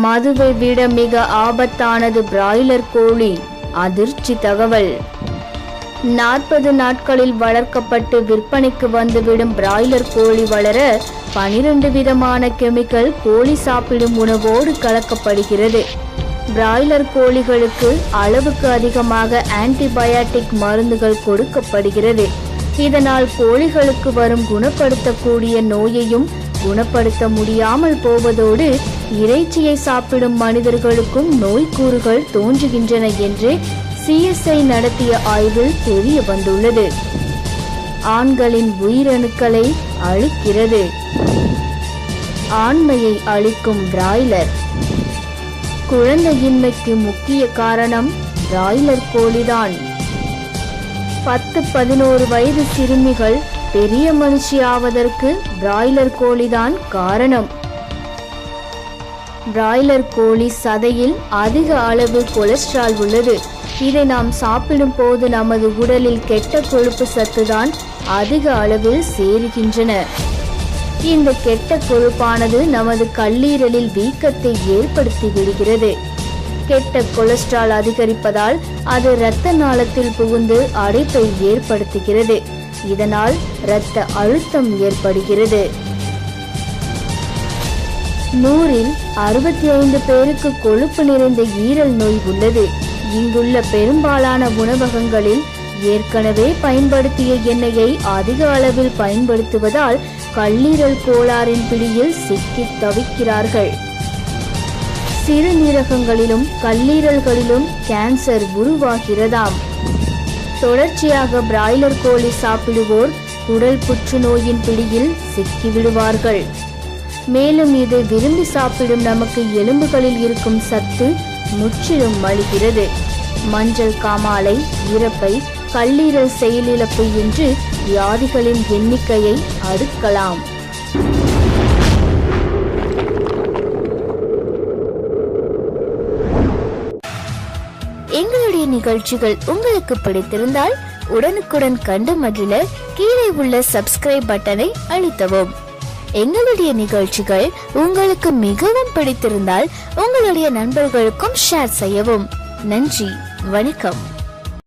மதுவை விட மிக ஆபத்தானது பிராய்லர் கோழி. அதிர்ச்சி தகவல். 40 நாட்களில் வளர்க்கப்பட்டு விற்பனைக்கு வந்துவிடும் பிராய்லர் கோழி வளர 12 விதமான கெமிக்கல் கோழி சாப்பிடும் உணவோடு கலக்கப்படுகிறது. பிராய்லர் கோழிகளுக்கு அளவுக்கு அதிகமாக ஆன்டிபயாட்டிக் மருந்துகள் கொடுக்கப்படுகிறது. இதனால் கோழிகளுக்கு வரும் குணப்படுத்தக்கூடிய நோயையும் குணப்படுத்த முடியாமல் போவதோடு இறைச்சியை சாப்பிடும் மனிதர்களுக்கும் நோய்க்கூறுகள் தோன்றுகின்றன என்று CSI நடத்திய ஆய்வில் தெரிய வந்துள்ளது. ஆண்களின் உயிரணுக்களை அழிக்கிறது. ஆண்மையை அழிக்கும் பிராய்லர். குழந்தையின்மைக்கு முக்கிய காரணம் பிராய்லர் கோழிதான். 10-11 வயது சிறுமிகள் பெரிய மனுஷியாவதற்கு பிராய்லர் கோழிதான் காரணம். பிராய்லர் கோழி சதையில் அதிக அளவு கொலஸ்ட்ரால் உள்ளது. இதை நாம் சாப்பிடும் போது நமது உடலில் கெட்ட கொழுப்பு சத்துதான் அதிக அளவில் சேருகின்றன. இந்த கெட்ட கொழுப்பானது நமது கல்லீரலில் வீக்கத்தை ஏற்படுத்தி விடுகிறது. கெட்ட கொலஸ்ட்ரால் அதிகரிப்பதால் அது இரத்த நாளத்தில் புகுந்து அடைப்பை ஏற்படுத்துகிறது. இதனால் இரத்த அழுத்தம் ஏற்படுகிறது. 100இல் 65 பேருக்கு கொழுப்பு நிறைந்த ஈரல் நோய் உள்ளது. இங்குள்ள பெரும்பாலான உணவகங்களில் ஏற்கனவே பயன்படுத்திய எண்ணெயை அதிக அளவில் பயன்படுத்துவதால் கல்லீரல் கோளாறின் பிடியில் சிக்கி தவிக்கிறார்கள். சிறுநீரகங்களிலும் கல்லீரல்களிலும் கேன்சர் உருவாகிறதாம். தொடர்ச்சியாக பிராய்லர் கோழி சாப்பிடுவோர் குடல் புற்றுநோயின் பிடியில் சிக்கிவிடுவார்கள். மேலும் இது விரும்பி சாப்பிடும் நமக்கு எலும்புகளில் இருக்கும் சத்து முற்றிலும் அழிகிறது. மஞ்சள் காமாலை, இறப்பை, கல்லீரல் செயலிழப்பு என்று வியாதிகளின் எண்ணிக்கையை அடுக்கலாம். எங்களுடைய நிகழ்ச்சிகள் உங்களுக்கு பிடித்திருந்தால் உடனுக்குடன் கண்டு மகிழ கீழே உள்ள சப்ஸ்கிரைப் பட்டனை அழுத்தவும். எங்களுடைய நிகழ்ச்சிகள் உங்களுக்கு மிகவும் பிடித்திருந்தால் உங்களுடைய நண்பர்களுக்கும் ஷேர் செய்யவும். நன்றி, வணக்கம்.